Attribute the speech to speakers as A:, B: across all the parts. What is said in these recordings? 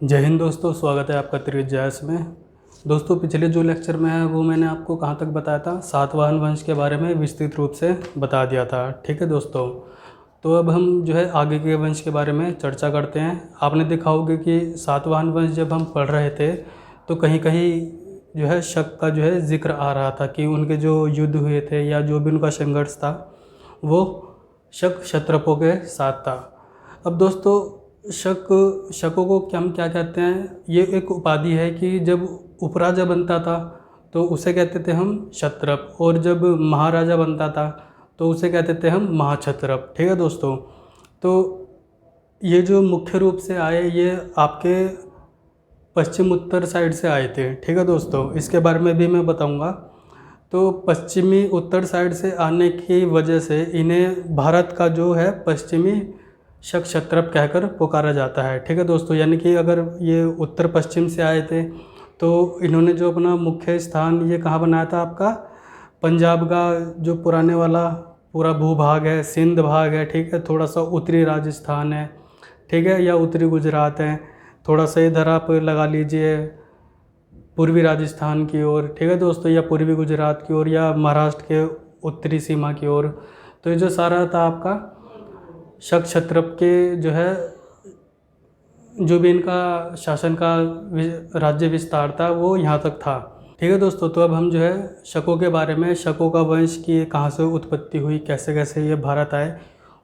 A: जय हिंद दोस्तों, स्वागत है आपका त्रिविद्यास में। दोस्तों, पिछले जो लेक्चर में है वो मैंने आपको कहाँ तक बताया था, सातवाहन वंश के बारे में विस्तृत रूप से बता दिया था। ठीक है दोस्तों, तो अब हम जो है आगे के वंश के बारे में चर्चा करते हैं। आपने देखा होगा कि सातवाहन वंश जब हम पढ़ रहे थे तो कहीं कहीं जो है शक का जो है जिक्र आ रहा था कि उनके जो युद्ध हुए थे या जो भी उनका संघर्ष था वो शक क्षत्रपों के साथ था। अब दोस्तों, शकों को हम क्या कहते हैं, ये एक उपाधि है कि जब उपराजा बनता था तो उसे कहते थे हम क्षत्रप, और जब महाराजा बनता था तो उसे कहते थे हम महाक्षत्रप। ठीक है दोस्तों, तो ये जो मुख्य रूप से आए ये आपके पश्चिम उत्तर साइड से आए थे। ठीक है दोस्तों, इसके बारे में भी मैं बताऊंगा। तो पश्चिमी उत्तर साइड से आने की वजह से इन्हें भारत का जो है पश्चिमी शक क्षत्रप कहकर पुकारा जाता है। ठीक है दोस्तों, यानी कि अगर ये उत्तर पश्चिम से आए थे तो इन्होंने जो अपना मुख्य स्थान ये कहाँ बनाया था, आपका पंजाब का जो पुराने वाला पूरा भूभाग है, सिंध भाग है, ठीक है, थोड़ा सा उत्तरी राजस्थान है, ठीक है, या उत्तरी गुजरात है, थोड़ा सा इधर आप लगा लीजिए पूर्वी राजस्थान की ओर, ठीक है दोस्तों, या पूर्वी गुजरात की ओर, या महाराष्ट्र के उत्तरी सीमा की ओर। तो ये जो सारा था आपका शक क्षत्रप के जो है, जो भी इनका शासन का राज्य विस्तार था वो यहाँ तक था। ठीक है दोस्तों, तो अब हम जो है शकों के बारे में, शकों का वंश की कहाँ से उत्पत्ति हुई, कैसे कैसे ये भारत आए,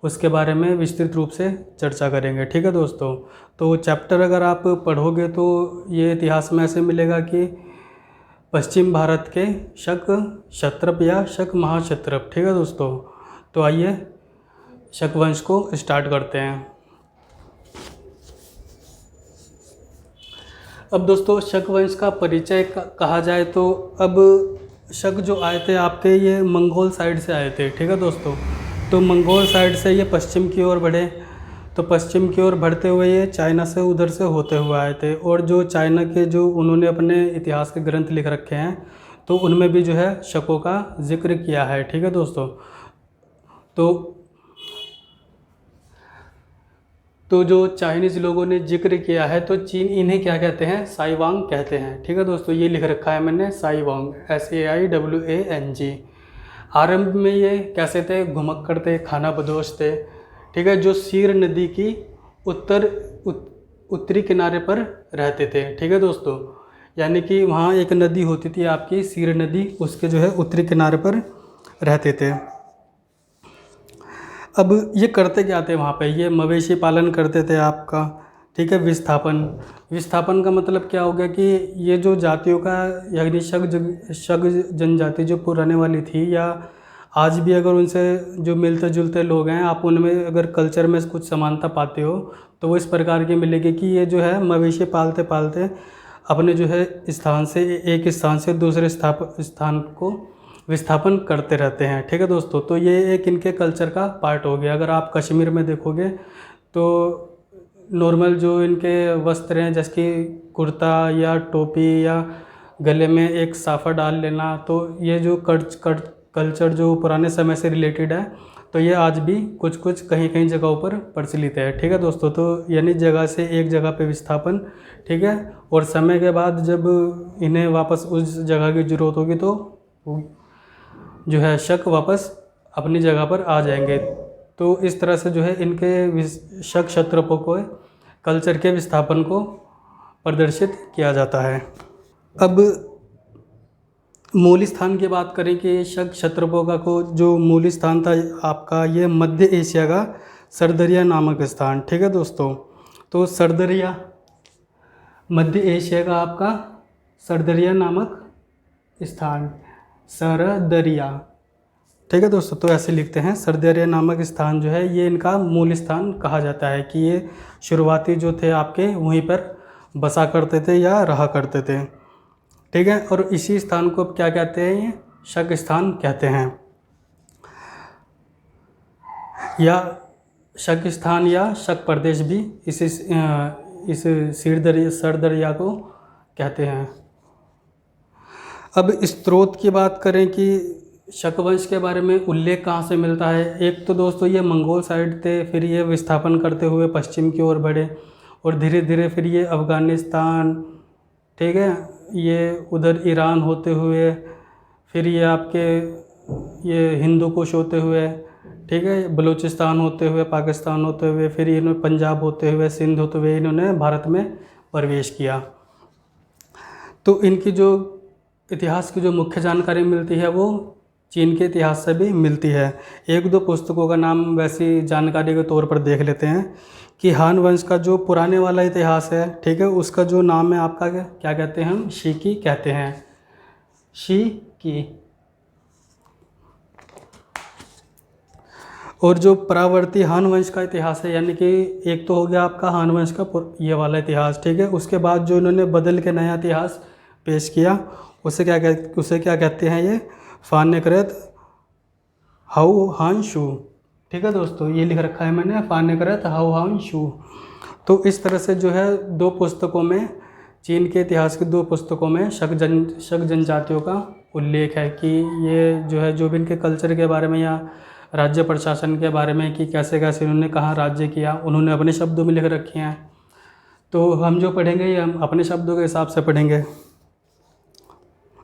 A: उसके बारे में विस्तृत रूप से चर्चा करेंगे। ठीक है दोस्तों, तो चैप्टर अगर आप पढ़ोगे तो ये इतिहास में ऐसे मिलेगा कि पश्चिम भारत के शक क्षत्रप या शक महाक्षत्रप। ठीक है दोस्तों, तो आइए शक वंश को स्टार्ट करते हैं। अब दोस्तों, शक वंश का परिचय कहा जाए तो अब शक जो आए थे आपके ये मंगोल साइड से आए थे। ठीक है दोस्तों, तो मंगोल साइड से ये पश्चिम की ओर बढ़े, तो पश्चिम की ओर बढ़ते हुए ये चाइना से उधर से होते हुए आए थे। और जो चाइना के जो उन्होंने अपने इतिहास के ग्रंथ लिख रखे हैं तो उनमें भी जो है शकों का जिक्र किया है। ठीक है दोस्तों, तो जो चाइनीज़ लोगों ने जिक्र किया है तो चीन इन्हें क्या कहते हैं, साइवांग कहते हैं। ठीक है दोस्तों, ये लिख रखा है मैंने साइवांग, SAIWANG। आरंभ में ये कैसे थे, घुमक्कड़ थे, खाना बदोश थे। ठीक है, जो सीर नदी की उत्तरी किनारे पर रहते थे। ठीक है दोस्तों, यानी कि वहाँ एक नदी होती थी आपकी सीर नदी, उसके जो है उत्तरी किनारे पर रहते थे। अब ये करते क्या थे वहाँ पे, ये मवेशी पालन करते थे आपका। ठीक है, विस्थापन का मतलब क्या हो गया कि ये जो जातियों का, यानी शक जनजाति जो पुराने वाली थी, या आज भी अगर उनसे जो मिलते जुलते लोग हैं आप उनमें अगर कल्चर में कुछ समानता पाते हो तो वो इस प्रकार की मिलेगी कि ये जो है मवेशी पालते पालते अपने जो है स्थान से एक स्थान से दूसरे स्थान को विस्थापन करते रहते हैं। ठीक है दोस्तों, तो ये एक इनके कल्चर का पार्ट हो गया। अगर आप कश्मीर में देखोगे तो नॉर्मल जो इनके वस्त्र हैं, जैसे कि कुर्ता या टोपी या गले में एक साफा डाल लेना, तो ये जो कल्चर जो पुराने समय से रिलेटेड है तो ये आज भी कुछ कुछ कहीं कहीं जगहों पर प्रचलित है। ठीक है दोस्तों, तो यानी जगह से एक जगह पे विस्थापन। ठीक है, और समय के बाद जब इन्हें वापस उस जगह की ज़रूरत होगी तो जो है शक वापस अपनी जगह पर आ जाएंगे। तो इस तरह से जो है इनके शक क्षत्रपों को कल्चर के विस्थापन को प्रदर्शित किया जाता है। अब मूल स्थान की बात करें कि शक क्षत्रपों का को जो मूल स्थान था आपका, ये मध्य एशिया का सरदरिया नामक स्थान। ठीक है दोस्तों, तो सरदरिया मध्य एशिया का आपका सरदरिया नामक स्थान, सरदरिया। ठीक है दोस्तों, तो ऐसे लिखते हैं, सरदरिया नामक स्थान जो है ये इनका मूल स्थान कहा जाता है कि ये शुरुआती जो थे आपके वहीं पर बसा करते थे या रहा करते थे। ठीक है, और इसी स्थान को अब क्या कहते हैं, ये शक स्थान कहते हैं, या शक स्थान या शक प्रदेश भी इस सरदरिया को कहते हैं। अब स्रोत की बात करें कि शक वंश के बारे में उल्लेख कहाँ से मिलता है। एक तो दोस्तों ये मंगोल साइड थे, फिर ये विस्थापन करते हुए पश्चिम की ओर बढ़े, और धीरे धीरे फिर ये अफ़गानिस्तान, ठीक है, ये उधर ईरान होते हुए, फिर ये आपके ये हिंदू कुश होते हुए, ठीक है, बलूचिस्तान होते हुए, पाकिस्तान होते हुए, फिर इन्होंने पंजाब होते हुए, सिंध होते हुए इन्होंने भारत में प्रवेश किया। तो इनकी जो इतिहास की जो मुख्य जानकारी मिलती है वो चीन के इतिहास से भी मिलती है। एक दो पुस्तकों का नाम वैसी जानकारी के तौर पर देख लेते हैं कि हान वंश का जो पुराने वाला इतिहास है, ठीक है, उसका जो नाम है आपका क्या कहते हैं, हम शी कहते हैं, शी। और जो परावर्ती हान वंश का इतिहास है, यानी कि एक तो हो गया आपका हान वंश का ये वाला इतिहास, ठीक है, उसके बाद जो इन्होंने बदल के नया इतिहास पेश किया उसे क्या कहते हैं, ये फान्यकृत हाउ हान शू, ठीक है दोस्तों, ये लिख रखा है मैंने, फान्यकृत हाउ हान शू। तो इस तरह से जो है दो पुस्तकों में, चीन के इतिहास की दो पुस्तकों में शक जनजातियों का उल्लेख है कि ये जो है जो भी इनके कल्चर के बारे में या राज्य प्रशासन के बारे में कि कैसे कैसे उन्होंने कहाँ राज्य किया, उन्होंने अपने शब्दों में लिख रखे हैं। तो हम जो पढ़ेंगे ये हम अपने शब्दों के हिसाब से पढ़ेंगे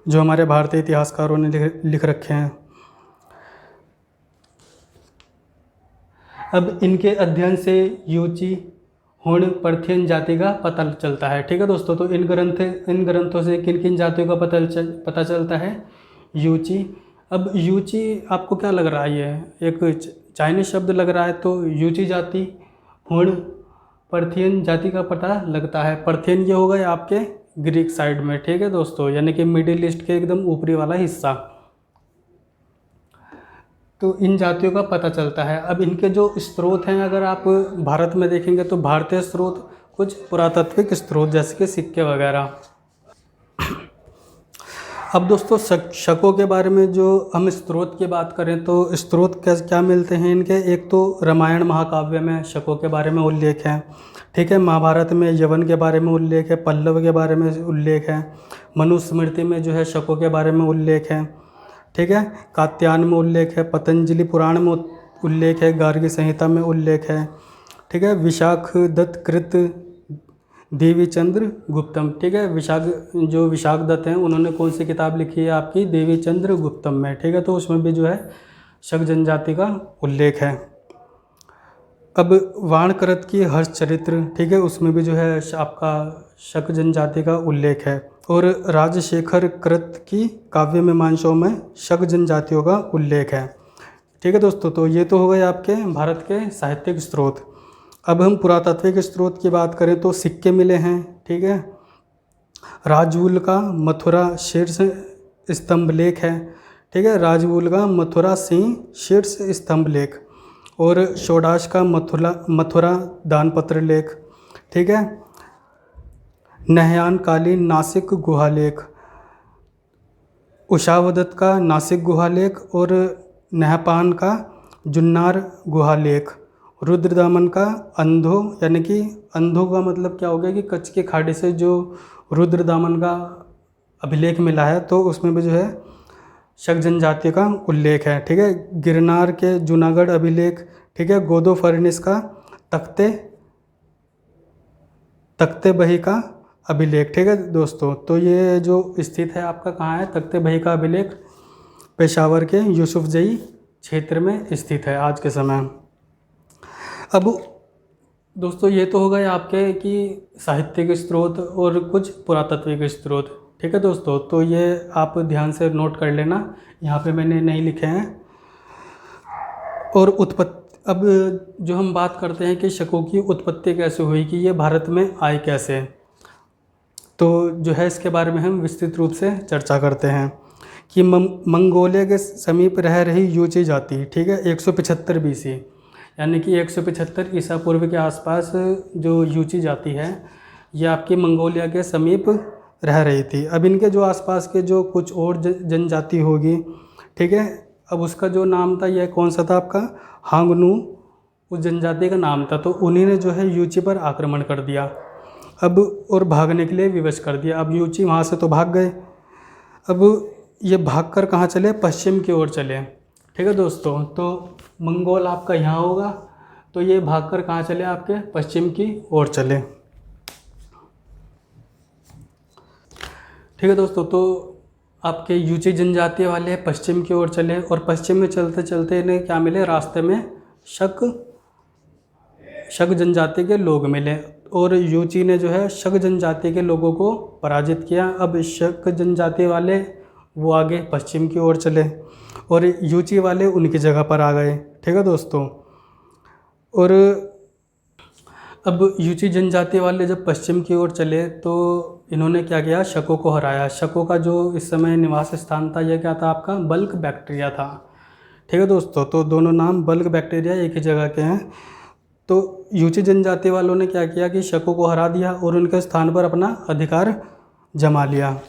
A: जो हमारे भारतीय इतिहासकारों ने लिख रखे हैं। अब इनके अध्ययन से यूची हुण पर्थियन जाति का पता चलता है, ठीक है दोस्तों। तो इन ग्रंथों से किन किन जातियों का पता चलता है, यूची। अब यूची आपको क्या लग रहा है, ये एक चाइनीज शब्द लग रहा है, तो यूची जाति, हुण पर्थियन जाति का पता लगता है। पर्थियन ये होगा आपके ग्रीक साइड में, ठीक है दोस्तों, यानी कि मिडिल ईस्ट के एकदम ऊपरी वाला हिस्सा। तो इन जातियों का पता चलता है। अब इनके जो स्रोत हैं, अगर आप भारत में देखेंगे तो भारतीय स्रोत कुछ पुरातात्विक स्रोत जैसे कि सिक्के वगैरह। अब दोस्तों शकों के बारे में जो हम स्रोत की बात करें तो स्रोत क्या मिलते हैं इनके, एक तो रामायण महाकाव्य में शकों के बारे में उल्लेख है, ठीक है, महाभारत में यवन के बारे में उल्लेख है, पल्लव के बारे में उल्लेख है, मनुस्मृति में जो है शकों के बारे में उल्लेख है, ठीक है, कात्यायन में उल्लेख है, पतंजलि पुराण में उल्लेख है, गार्गी संहिता में उल्लेख है, ठीक है, विशाख दत्त कृत देवीचंद्र गुप्तम, ठीक है, विशाख दत्त हैं उन्होंने कौन सी किताब लिखी है आपकी, देवीचंद्र गुप्तम में, ठीक है, तो उसमें भी जो है शक जनजाति का उल्लेख है। अब वाणकृत की हर्षचरित्र, ठीक है, उसमें भी जो है आपका शक जनजाति का उल्लेख है। और राजशेखर कृत की काव्य मीमांसाओं में शक जनजातियों का उल्लेख है, ठीक है दोस्तों। तो ये तो हो गए आपके भारत के साहित्यिक स्रोत। अब हम पुरातात्विक स्रोत की बात करें तो सिक्के मिले हैं, ठीक है, राजवूल का मथुरा शीर्ष स्तंभ लेख है, ठीक है, राजवूल का मथुरा सिंह शीर्ष स्तंभ लेख, और षोडाश का मथुरा दानपत्र लेख, ठीक है, नहयान कालीन नासिक गुहालेख, उषावदत्त का नासिक गुहालेख, और नहपान का जुन्नार गुहालेख, रुद्रदामन का अंधो, यानी कि अंधो का मतलब क्या हो गया कि कच्छ की खाड़ी से जो रुद्रदामन का अभिलेख मिला है तो उसमें भी जो है शक जनजाति का उल्लेख है, ठीक है, गिरनार के जूनागढ़ अभिलेख, ठीक है, गोदो फर्निस का तख्ते बही का अभिलेख, ठीक है दोस्तों। तो ये जो स्थित है आपका कहाँ है, तख्ते बही का अभिलेख पेशावर के यूसुफजई क्षेत्र में स्थित है आज के समय। अब दोस्तों ये तो हो गए आपके कि साहित्यिक स्रोत और कुछ पुरातात्विक स्रोत, ठीक है दोस्तों। तो ये आप ध्यान से नोट कर लेना, यहाँ पे मैंने नहीं लिखे हैं। और अब जो हम बात करते हैं कि शकों की उत्पत्ति कैसे हुई, कि ये भारत में आए कैसे, तो जो है इसके बारे में हम विस्तृत रूप से चर्चा करते हैं कि मंगोलिया के समीप रह रही यूची जाति, ठीक है, 175 BC, यानी कि 175 ईसा पूर्व के आसपास जो यूची जाति है ये आपकी मंगोलिया के समीप रह रही थी। अब इनके जो आसपास के जो कुछ और जनजाति होगी, ठीक है, अब उसका जो नाम था यह कौन सा था आपका, हांगनू उस जनजाति का नाम था। तो उन्हीं ने जो है यूची पर आक्रमण कर दिया अब, और भागने के लिए विवश कर दिया। अब यूची वहाँ से तो भाग गए, अब ये भागकर कहाँ चले, पश्चिम की ओर चले, ठीक है दोस्तों। तो मंगोल आपका यहाँ होगा, तो ये भागकर कहाँ चले, आपके पश्चिम की ओर चले। ठीक है दोस्तों, तो आपके यूची जनजाति वाले पश्चिम की ओर चले और पश्चिम में चलते चलते इन्हें क्या मिले, रास्ते में शक जनजाति के लोग मिले और यूची ने जो है शक जनजाति के लोगों को पराजित किया। अब शक जनजाति वाले वो आगे पश्चिम की ओर चले और यूची वाले उनकी जगह पर आ गए। ठीक है दोस्तों, और अब यूची जनजाति वाले जब पश्चिम की ओर चले तो इन्होंने क्या किया, शकों को हराया। शकों का जो इस समय निवास स्थान था यह क्या था, आपका बल्क बैक्टीरिया था। ठीक है दोस्तों, तो दोनों नाम बल्क बैक्टीरिया एक ही जगह के हैं। तो यूची जनजाति वालों ने क्या किया कि शकों को हरा दिया और उनके स्थान पर अपना अधिकार जमा लिया।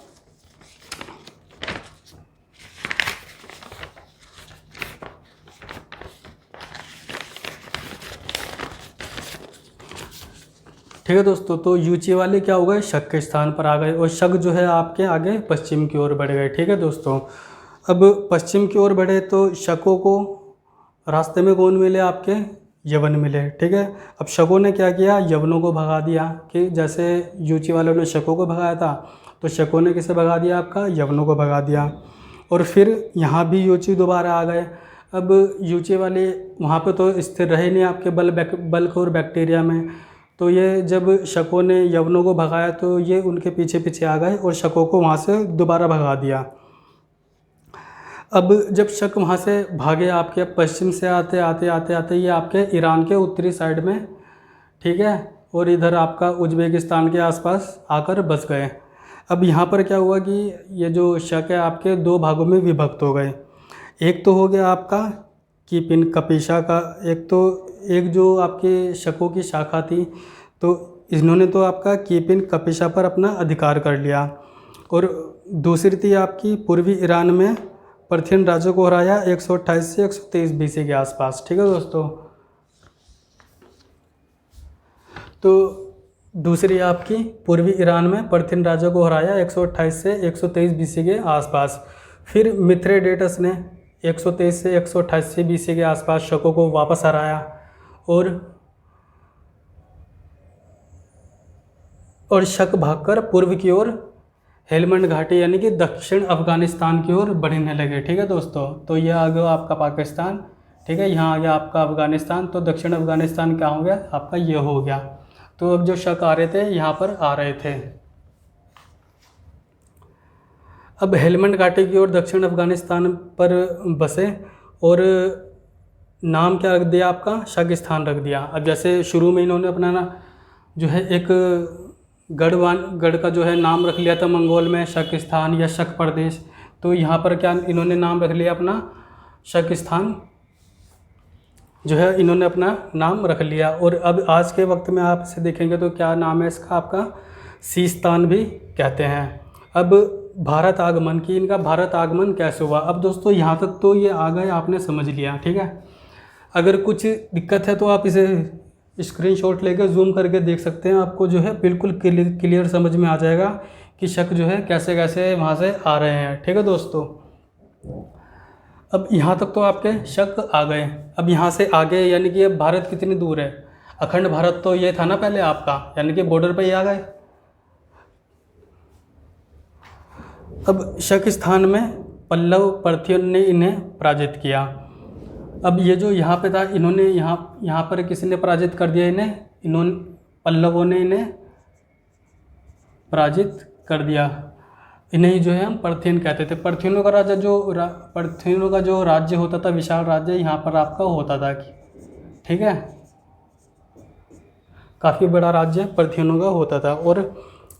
A: ठीक है दोस्तों, तो यूची वाले क्या हो गए, शक के स्थान पर आ गए और शक जो है आपके आगे पश्चिम की ओर बढ़ गए। ठीक है दोस्तों, अब पश्चिम की ओर बढ़े तो शकों को रास्ते में कौन मिले, आपके यवन मिले। ठीक है, अब शकों ने क्या किया, यवनों को भगा दिया। कि जैसे यूची वालों ने शकों को भगाया था तो शकों ने किसे भगा दिया, आपका यवनों को भगा दिया। और फिर यहाँ भी यूची दोबारा आ गए। अब यूची वाले वहाँ पे तो स्थिर रहे नहीं आपके बल्क और बैक्टीरिया में, तो ये जब शकों ने यवनों को भगाया तो ये उनके पीछे पीछे आ गए और शकों को वहाँ से दोबारा भगा दिया। अब जब शक वहाँ से भागे आपके पश्चिम से आते आते आते आते ये आपके ईरान के उत्तरी साइड में, ठीक है, और इधर आपका उज्बेकिस्तान के आसपास आकर बस गए। अब यहाँ पर क्या हुआ कि ये जो शक है आपके दो भागों में विभक्त हो गए। एक तो हो गया आपका कीपिन कपीशा का, एक जो आपके शकों की शाखा थी तो इन्होंने तो आपका कीपिन कपीशा पर अपना अधिकार कर लिया। और दूसरी थी आपकी पूर्वी ईरान में पर्थियन राज्यों को हराया 128 से 123 बीसी के आसपास। ठीक है दोस्तों, तो दूसरी आपकी पूर्वी ईरान में पर्थियन राज्यों को हराया 128 से 123 बीसी के आसपास। फिर मिथ्रेडेटस ने 123 से 188 बीसी के आसपास शकों को वापस हराया और शक भागकर पूर्व की ओर हेलमंड घाटी यानी कि दक्षिण अफगानिस्तान की ओर बढ़ने लगे। ठीक है दोस्तों, तो यह आ गया आपका पाकिस्तान। ठीक है, यहाँ आ गया आपका अफगानिस्तान, तो दक्षिण अफगानिस्तान क्या हो गया, आपका ये हो गया। तो अब जो शक आ रहे थे यहाँ पर आ रहे थे। अब हेलमंड घाटी की ओर दक्षिण अफगानिस्तान पर बसे और नाम क्या रख दिया, आपका शकिस्तान रख दिया। अब जैसे शुरू में इन्होंने अपना ना जो है एक गढ़ का जो है नाम रख लिया था मंगोल में, शकिस्तान या शक प्रदेश, तो यहाँ पर क्या इन्होंने नाम रख लिया अपना शकिस्तान जो है इन्होंने अपना नाम रख लिया। और अब आज के वक्त में आप इसे देखेंगे तो क्या नाम है इसका, आपका सीस्तान भी कहते हैं। अब भारत आगमन की, इनका भारत आगमन कैसे हुआ। अब दोस्तों यहाँ तक तो ये आ गए, आपने समझ लिया। ठीक है, अगर कुछ दिक्कत है तो आप इसे स्क्रीनशॉट लेकर जूम करके देख सकते हैं, आपको जो है बिल्कुल क्लियर समझ में आ जाएगा कि शक जो है कैसे कैसे वहाँ से आ रहे हैं। ठीक है दोस्तों, अब यहाँ तक तो आपके शक आ गए। अब यहाँ से आगे यानी कि अब भारत कितनी दूर है, अखंड भारत तो ये था ना पहले आपका, यानी कि बॉर्डर पे ही आ गए। अब शक स्थान में पल्लव पर्थियन ने इन्हें पराजित किया। अब ये जो यहाँ पे था इन्होंने यहाँ पर किसी ने पराजित कर दिया इन्होंने पल्लवों ने इन्हें पराजित कर दिया। इन्हें जो है हम पर्थियन कहते थे। पर्थियनों का जो राज्य होता था, विशाल राज्य यहाँ पर आपका होता था। ठीक है, काफ़ी बड़ा राज्य पर्थियनों का होता था। और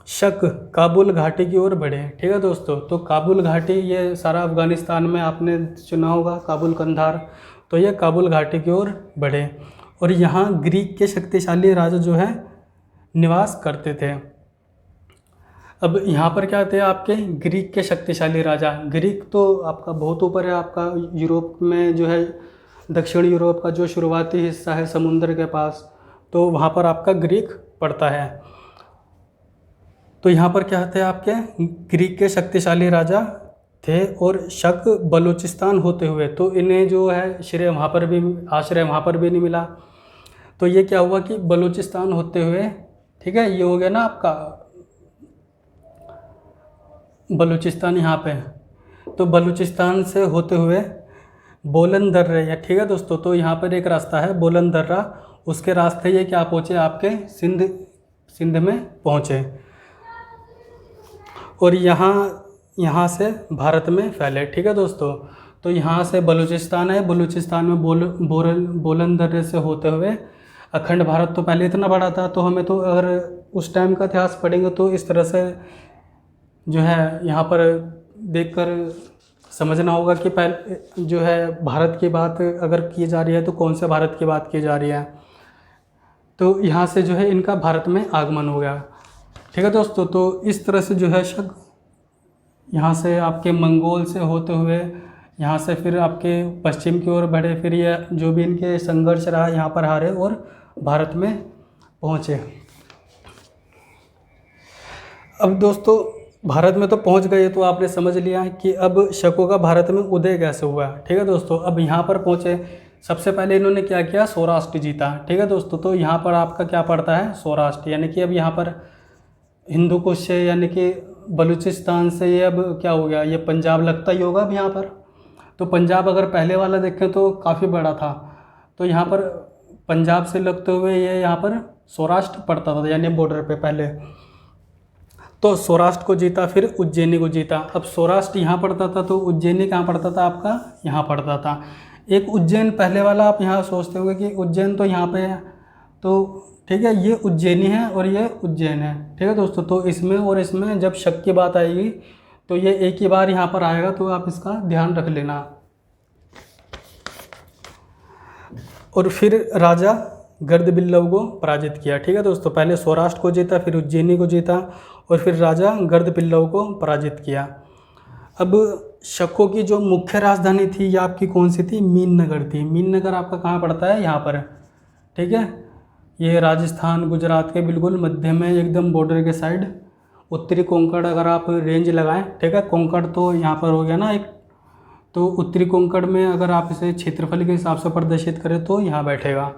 A: शक काबुल घाटी की ओर बढ़े। ठीक है दोस्तों, तो काबुल घाटी ये सारा अफ़गानिस्तान में आपने सुना होगा, काबुल कंधार, तो ये काबुल घाटी की ओर बढ़े और यहाँ ग्रीक के शक्तिशाली राजा जो है निवास करते थे। अब यहाँ पर क्या थे आपके ग्रीक के शक्तिशाली राजा। ग्रीक तो आपका बहुत ऊपर है, आपका यूरोप में जो है दक्षिण यूरोप का जो शुरुआती हिस्सा है समुद्र के पास, तो वहाँ पर आपका ग्रीक पड़ता है। तो यहाँ पर क्या थे आपके ग्रीक के शक्तिशाली राजा थे और शक बलूचिस्तान होते हुए, तो इन्हें जो है आश्रय वहाँ पर भी नहीं मिला। तो ये क्या हुआ कि बलूचिस्तान होते हुए, ठीक है, ये हो गया ना आपका बलूचिस्तान यहाँ पे है। तो बलूचिस्तान से होते हुए बोलन दर्रा या ठीक है दोस्तों, तो यहाँ पर एक रास्ता है बोलन दर्रा, उसके रास्ते ये क्या पहुँचे आपके सिंध में पहुँचे और यहाँ से भारत में फैले। ठीक है दोस्तों, तो यहाँ से बलूचिस्तान है, बलूचिस्तान में बोलन दर्रे से होते हुए अखंड भारत। तो पहले इतना बड़ा था, तो हमें तो अगर उस टाइम का इतिहास पढ़ेंगे तो इस तरह से जो है यहाँ पर देखकर समझना होगा कि पहले जो है भारत की बात अगर की जा रही है तो कौन से भारत की बात की जा रही है। तो यहाँ से जो है इनका भारत में आगमन हो गया। ठीक है दोस्तों, तो इस तरह से जो है शक यहाँ से आपके मंगोल से होते हुए यहाँ से फिर आपके पश्चिम की ओर बढ़े, फिर ये जो भी इनके संघर्ष रहा यहाँ पर हारे और भारत में पहुँचे। अब दोस्तों भारत में तो पहुँच गए, तो आपने समझ लिया कि अब शकों का भारत में उदय कैसे हुआ। ठीक है दोस्तों, अब यहाँ पर पहुँचे, सबसे पहले इन्होंने क्या किया, सौराष्ट्र जीता। ठीक है दोस्तों, तो यहाँ पर आपका क्या पड़ता है, सौराष्ट्र, यानी कि अब यहाँ पर हिंदू कुश से यानी कि बलूचिस्तान से ये अब क्या हो गया, ये पंजाब लगता ही होगा अब यहाँ पर। तो पंजाब अगर पहले वाला देखें तो काफ़ी बड़ा था, तो यहाँ पर पंजाब से लगते हुए ये यहाँ पर सौराष्ट्र पड़ता था, यानी बॉर्डर पे पहले। तो सौराष्ट्र को जीता, फिर उज्जैनी को जीता। अब सौराष्ट्र यहाँ पड़ता था तो उज्जैनी कहाँ पड़ता था, आपका यहाँ पड़ता था। एक उज्जैन पहले वाला आप यहाँ सोचते होंगे कि उज्जैन तो यहाँ पे है, तो ठीक है, ये उज्जैनी है और ये उज्जैन है। ठीक है दोस्तों, तो इसमें और इसमें जब शक की बात आएगी तो ये एक ही बार यहाँ पर आएगा, तो आप इसका ध्यान रख लेना। और फिर राजा गर्दबिल्लव को पराजित किया। ठीक है दोस्तों, पहले सौराष्ट्र को जीता, फिर उज्जैनी को जीता और फिर राजा गर्दबिल्लव को पराजित किया। अब शकों की जो मुख्य राजधानी थी ये आपकी कौन सी थी, मीननगर थी। मीननगर आपका कहाँ पड़ता है, यहाँ पर। ठीक है, ये राजस्थान गुजरात के बिल्कुल मध्य में एकदम बॉर्डर के साइड। उत्तरी कोंकण अगर आप रेंज लगाएं, ठीक है, कोंकण तो यहाँ पर हो गया ना एक, तो उत्तरी कोंकण में अगर आप इसे क्षेत्रफल के हिसाब से प्रदर्शित करें तो यहाँ बैठेगा।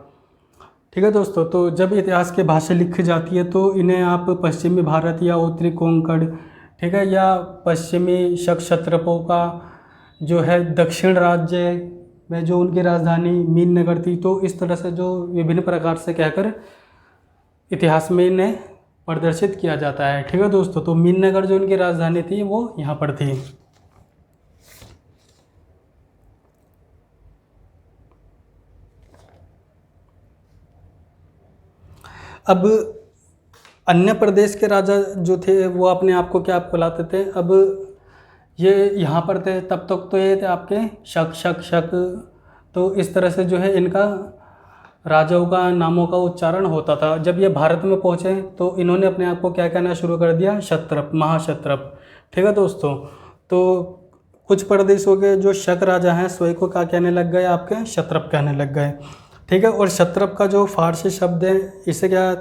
A: ठीक है दोस्तों, तो जब इतिहास की भाषा लिखी जाती है तो इन्हें आप पश्चिमी भारत या उत्तरी कोंकण, ठीक है, या पश्चिमी शक क्षत्रपों का जो है दक्षिण राज्य में जो उनकी राजधानी मीननगर थी, तो इस तरह से जो विभिन्न प्रकार से कहकर इतिहास में इन्हें प्रदर्शित किया जाता है। ठीक है दोस्तों, तो मीननगर जो उनकी राजधानी थी वो यहाँ पर थी। अब अन्य प्रदेश के राजा जो थे वो अपने आप को क्या बुलाते थे, अब ये यहाँ पर थे तब तक तो ये थे आपके शक। तो इस तरह से जो है इनका राजाओं का नामों का उच्चारण होता था। जब ये भारत में पहुँचे तो इन्होंने अपने आप को क्या कहना शुरू कर दिया, क्षत्रप, महाक्षत्रप। ठीक है दोस्तों, तो कुछ प्रदेशों के जो शक राजा हैं स्वयं को क्या कहने लग गए, आपके क्षत्रप कहने लग गए। ठीक है, और क्षत्रप का जो फारसी शब्द है, इसे क्या,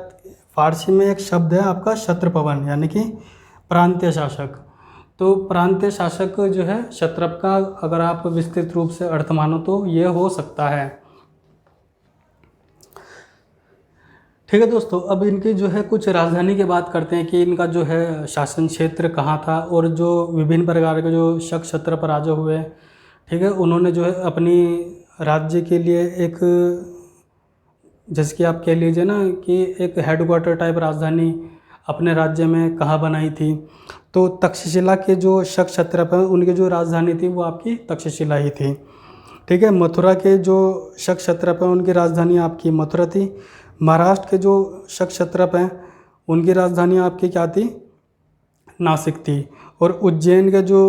A: फारसी में एक शब्द है आपका क्षत्रपवन, यानी कि प्रांतीय शासक। तो प्रांतीय शासक जो है क्षत्रप का अगर आप विस्तृत रूप से अर्थ मानो तो ये हो सकता है। ठीक है दोस्तों, अब इनकी जो है कुछ राजधानी की बात करते हैं कि इनका जो है शासन क्षेत्र कहाँ था, और जो विभिन्न प्रकार के जो शक क्षत्रप राजा हुए, ठीक है, उन्होंने जो है अपनी राज्य के लिए एक, जैसे कि आप कह लीजिए ना कि एक हेडक्वार्टर टाइप राजधानी अपने राज्य में कहाँ बनाई थी। तो तक्षशिला के जो शक क्षत्रप हैं उनकी जो राजधानी थी वो आपकी तक्षशिला ही थी। ठीक है, मथुरा के जो शक क्षत्रप हैं उनकी राजधानी आपकी मथुरा थी। महाराष्ट्र के जो शक क्षत्रप हैं उनकी राजधानी आपकी क्या थी, नासिक थी। और उज्जैन के जो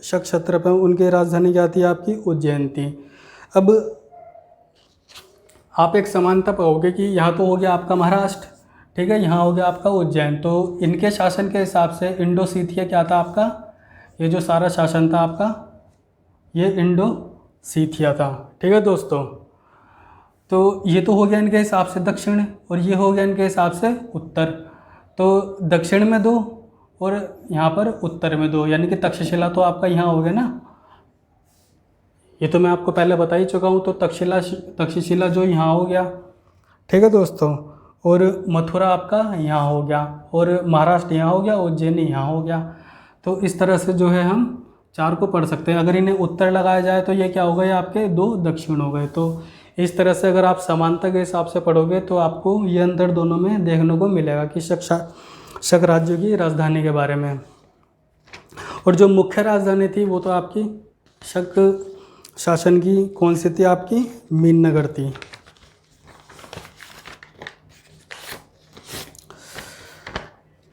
A: शक क्षत्रप हैं उनकी राजधानी क्या थी, आपकी उज्जैन थी। अब आप एक समानता पाओगे कि यहाँ तो हो गया आपका महाराष्ट्र, ठीक है, यहाँ हो गया आपका उज्जैन। तो इनके शासन के हिसाब से इंडो सीथिया क्या था आपका, ये जो सारा शासन था आपका ये इंडो सीथिया था। ठीक है दोस्तों, तो ये तो हो गया इनके हिसाब से दक्षिण, और ये हो गया इनके हिसाब से उत्तर। तो दक्षिण में 2 और यहाँ पर उत्तर में 2, यानी कि तक्षशिला तो आपका यहाँ हो गया ना, ये तो मैं आपको पहले बता ही चुका हूँ। तो तक्षशिला जो यहाँ हो गया, ठीक है दोस्तों, और मथुरा आपका यहाँ हो गया, और महाराष्ट्र यहाँ हो गया, उज्जैन यहाँ हो गया। तो इस तरह से जो है हम 4 को पढ़ सकते हैं। अगर इन्हें उत्तर लगाया जाए तो ये क्या हो गए, आपके 2 दक्षिण हो गए। तो इस तरह से अगर आप समानता के हिसाब से पढ़ोगे तो आपको ये अंतर दोनों में देखने को मिलेगा कि शक राज्यों की राजधानी के बारे में। और जो मुख्य राजधानी थी वो तो आपकी शक शासन की कौन सी थी, आपकी मीननगर थी।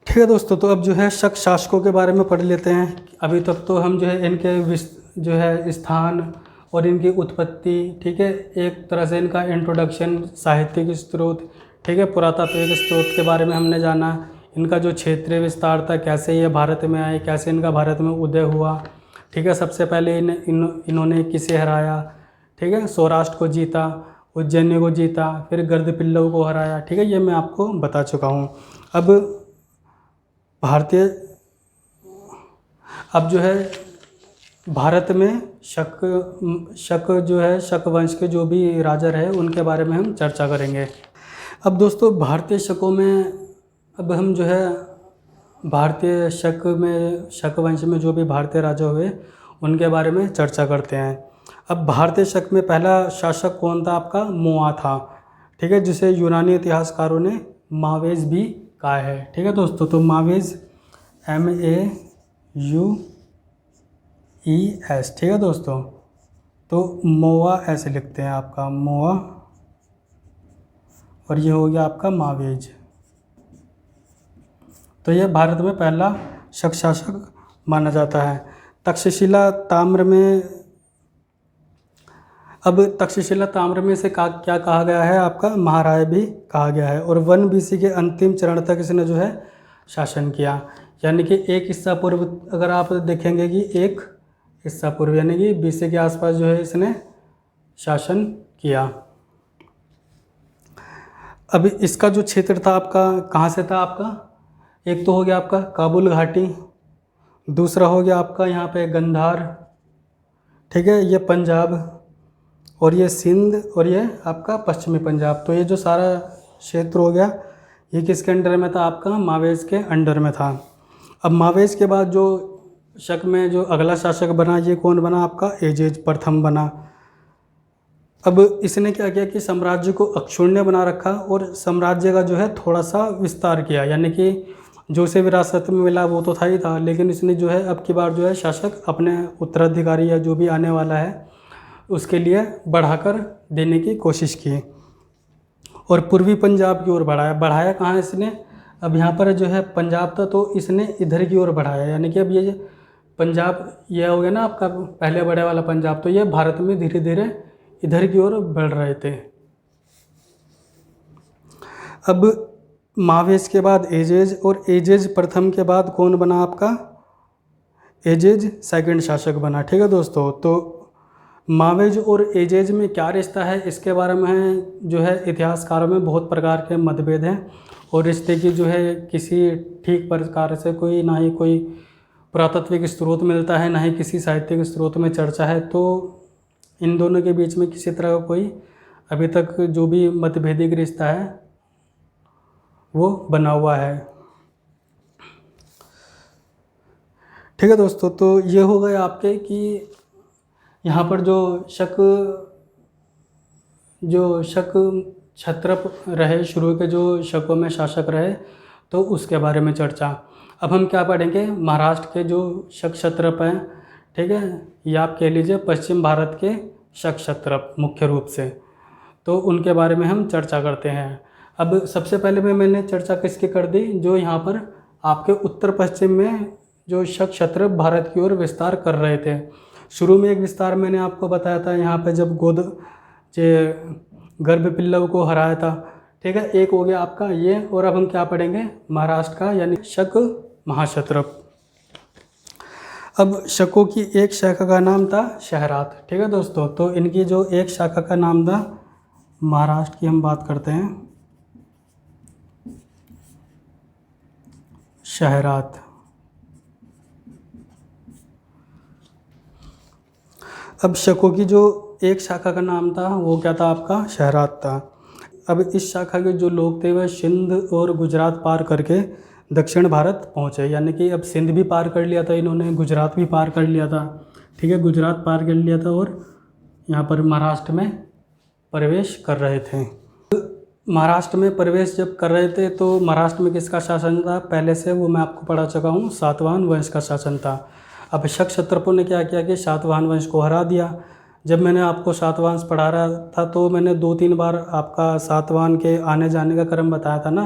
A: ठीक है दोस्तों, तो अब जो है शक शासकों के बारे में पढ़ लेते हैं। अभी तक तो हम जो है इनके जो है स्थान और इनकी उत्पत्ति, ठीक है, एक तरह से इनका इंट्रोडक्शन, साहित्यिक स्रोत, ठीक है, पुरातात्विक स्रोत के बारे में हमने जाना। इनका जो क्षेत्रीय विस्तार था, कैसे ये भारत में आए, कैसे इनका भारत में उदय हुआ, ठीक है। सबसे पहले इन्होंने किसे हराया, ठीक है, सौराष्ट्र को जीता, उज्जैन को जीता, फिर गर्द पिल्लव को हराया, ठीक है, ये मैं आपको बता चुका हूँ। अब जो है भारत में शक जो है, शक वंश के जो भी राजा रहे उनके बारे में हम चर्चा करेंगे। अब दोस्तों भारतीय शकों में अब हम जो है भारतीय शक वंश में जो भी भारतीय राजा हुए उनके बारे में चर्चा करते हैं। अब भारतीय शक में पहला शासक कौन था, आपका मोआ था, ठीक है, जिसे यूनानी इतिहासकारों ने मावेज भी कहा है। ठीक है दोस्तों, तो मावेज MAUES, ठीक है दोस्तों, तो मोआ ऐसे लिखते हैं, आपका मोआ, और ये हो गया आपका मावेज। तो ये भारत में पहला शक शासक माना जाता है। तक्षशिला ताम्र में, अब तक्षशिला ताम्र में से क्या कहा गया है, आपका महाराय भी कहा गया है। और 1 BC के अंतिम चरण तक इसने जो है शासन किया, यानी कि एक हिस्सा पूर्व, अगर आप देखेंगे कि एक हिस्सा पूर्व, यानी कि BC के आसपास जो है इसने शासन किया। अब इसका जो क्षेत्र था आपका, कहाँ से था आपका, एक तो हो गया आपका काबुल घाटी, दूसरा हो गया आपका यहाँ पे गंधार, ठीक है, ये पंजाब, और ये सिंध, और ये आपका पश्चिमी पंजाब। तो ये जो सारा क्षेत्र हो गया ये किसके अंडर में था, आपका मावेज के अंडर में था। अब मावेज के बाद जो शक में जो अगला शासक बना, ये कौन बना, आपका एजेज प्रथम बना। अब इसने क्या किया कि साम्राज्य को अक्षुण्य बना रखा और साम्राज्य का जो है थोड़ा सा विस्तार किया, यानी कि जो उसे विरासत में मिला वो तो था ही था, लेकिन इसने जो है अब की बार जो है शासक अपने उत्तराधिकारी या जो भी आने वाला है उसके लिए बढ़ाकर देने की कोशिश की, और पूर्वी पंजाब की ओर बढ़ाया कहाँ इसने, अब यहाँ पर जो है पंजाब था तो इसने इधर की ओर बढ़ाया, यानी कि अब ये पंजाब ये हो गया ना आपका पहले बड़े वाला पंजाब, तो ये भारत में धीरे धीरे इधर की ओर बढ़ रहे थे। अब मावेज के बाद एजेज, और एजेज प्रथम के बाद कौन बना, आपका एजेज सेकंड शासक बना। ठीक है दोस्तों, तो मावेज और एजेज में क्या रिश्ता है, इसके बारे में जो है इतिहासकारों में बहुत प्रकार के मतभेद हैं, और रिश्ते की जो है किसी ठीक प्रकार से कोई ना ही कोई पुरातात्विक स्रोत मिलता है, ना ही किसी साहित्यिक स्रोत में चर्चा है। तो इन दोनों के बीच में किसी तरह का कोई अभी तक जो भी मतभेदिक रिश्ता है वो बना हुआ है। ठीक है दोस्तों, तो ये हो गए आपके कि यहाँ पर जो शक क्षत्रप रहे, शुरू के जो शकों में शासक रहे, तो उसके बारे में चर्चा। अब हम क्या पढ़ेंगे, महाराष्ट्र के जो शक क्षत्रप हैं, ठीक है, या आप कह लीजिए पश्चिम भारत के शक क्षत्रप मुख्य रूप से, तो उनके बारे में हम चर्चा करते हैं। अब सबसे पहले में मैंने चर्चा किसकी कर दी, जो यहाँ पर आपके उत्तर पश्चिम में जो शक क्षत्रप भारत की ओर विस्तार कर रहे थे। शुरू में एक विस्तार मैंने आपको बताया था, यहाँ पे जब गर्भ पिल्लव को हराया था। ठीक है, एक हो गया आपका ये, और अब हम क्या पढ़ेंगे, महाराष्ट्र का यानी शक महाक्षत्रप। अब शकों की एक शाखा का नाम था शहरात। ठीक है दोस्तों, तो इनकी जो एक शाखा का नाम था, महाराष्ट्र की हम बात करते हैं, शहरात। अब शकों की जो एक शाखा का नाम था वो क्या था, आपका शहरात था। अब इस शाखा के जो लोग थे वह सिंध और गुजरात पार करके दक्षिण भारत पहुँचे, यानी कि अब सिंध भी पार कर लिया था इन्होंने, गुजरात भी पार कर लिया था। ठीक है, गुजरात पार कर लिया था और यहाँ पर महाराष्ट्र में प्रवेश कर रहे थे। महाराष्ट्र में प्रवेश जब कर रहे थे तो महाराष्ट्र में किसका शासन था पहले से, वो मैं आपको पढ़ा चुका हूँ, सातवाहन वंश का शासन था। अब शक क्षत्रपों ने क्या किया कि सातवाहन वंश को हरा दिया। जब मैंने आपको सातवाहन पढ़ा रहा था तो मैंने 2-3 बार आपका सातवाहन के आने जाने का क्रम बताया था ना,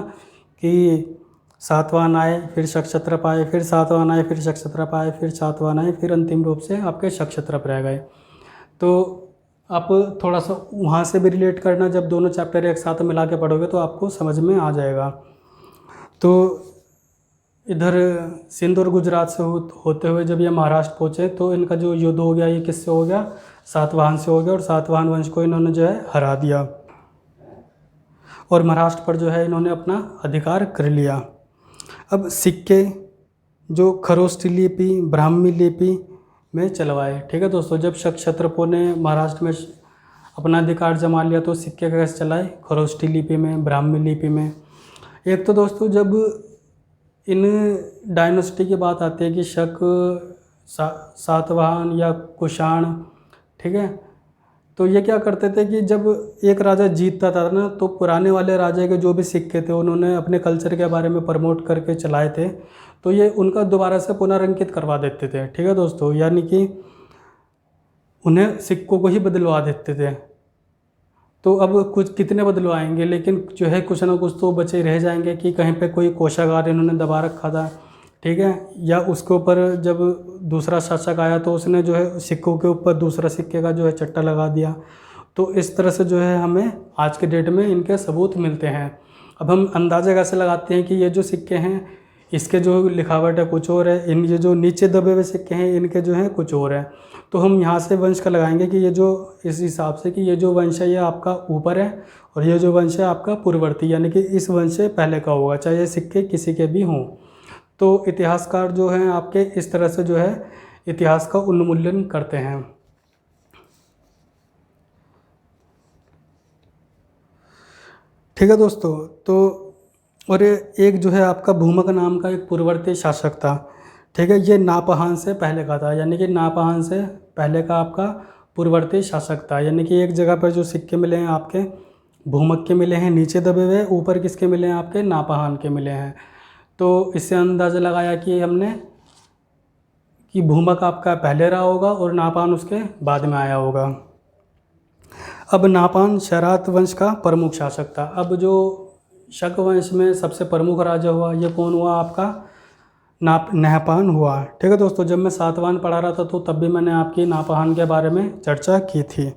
A: कि सातवाहन आए, फिर शक क्षत्रप आए, फिर सातवाहन आए, फिर शक क्षत्रप आए, फिर सातवाहन आए, फिर अंतिम रूप से आपके शक क्षत्रप रह गए। तो आप थोड़ा सा वहाँ से भी रिलेट करना, जब दोनों चैप्टर एक साथ मिला के पढ़ोगे तो आपको समझ में आ जाएगा। तो इधर सिंध और गुजरात से होते हुए जब ये महाराष्ट्र पहुँचे तो इनका जो युद्ध हो गया ये किससे हो गया, सातवाहन से हो गया, और सातवाहन वंश को इन्होंने जो है हरा दिया और महाराष्ट्र पर जो है इन्होंने अपना अधिकार कर लिया। अब सिक्के जो खरोष्ठी लिपि, ब्राह्मी लिपि में चलवाए। ठीक है दोस्तों, जब शक क्षत्रपों ने महाराष्ट्र में अपना अधिकार जमा लिया तो सिक्के कैसे चलाए, खरोष्ठी लिपि में, ब्राह्मी लिपि में। एक तो दोस्तों जब इन डायनेस्टी की बात आती है कि शक, सातवाहन या कुषाण, ठीक है, तो ये क्या करते थे कि जब एक राजा जीतता था ना तो पुराने वाले राजा के जो भी सिक्के थे उन्होंने अपने कल्चर के बारे में प्रमोट करके चलाए थे, तो ये उनका दोबारा से पुनर्अंकित करवा देते थे। ठीक है दोस्तों, यानी कि उन्हें सिक्कों को ही बदलवा देते थे। तो अब कुछ कितने बदलवाएंगे, लेकिन जो है कुछ ना कुछ तो बचे रह जाएंगे कि कहीं पे कोई कोषागार इन्होंने दबा रखा था। ठीक है, या उसके ऊपर जब दूसरा शासक आया तो उसने जो है सिक्कों के ऊपर दूसरा सिक्के का जो है चट्टा लगा दिया। तो इस तरह से जो है हमें आज के डेट में इनके सबूत मिलते हैं। अब हम अंदाज़ा कैसे लगाते हैं कि ये जो सिक्के हैं इसके जो लिखावट है कुछ और है, इन ये जो नीचे दबे हुए सिक्के हैं इनके जो है कुछ और है। तो हम यहाँ से वंश का लगाएंगे कि ये जो इस हिसाब से कि ये जो वंश है ये आपका ऊपर है और ये जो वंश है आपका पूर्ववर्ती, यानी कि इस वंश से पहले का होगा, चाहे ये सिक्के किसी के भी हों। तो इतिहासकार जो हैं आपके इस तरह से जो है इतिहास का उन्मूलन करते हैं। ठीक है दोस्तों, तो और एक जो है आपका भूमक नाम का एक पूर्ववर्ती शासक था। ठीक है, ये नापहान से पहले का था, यानी कि नापहान से पहले का आपका पूर्ववर्ती शासक था। यानी कि एक जगह पर जो सिक्के मिले हैं आपके भूमक के मिले हैं नीचे दबे हुए, ऊपर किसके मिले हैं आपके नापहान के मिले हैं। तो इससे अंदाज़ा लगाया कि हमने कि भूमक आपका पहले रहा होगा और नापहान उसके बाद में आया होगा। अब नापहान शरात वंश का प्रमुख शासक था। अब जो शक वंश में सबसे प्रमुख राजा हुआ ये कौन हुआ आपका, नहपान हुआ। ठीक है दोस्तों, जब मैं सातवाहन पढ़ा रहा था तो तब भी मैंने आपकी नापहान के बारे में चर्चा की थी।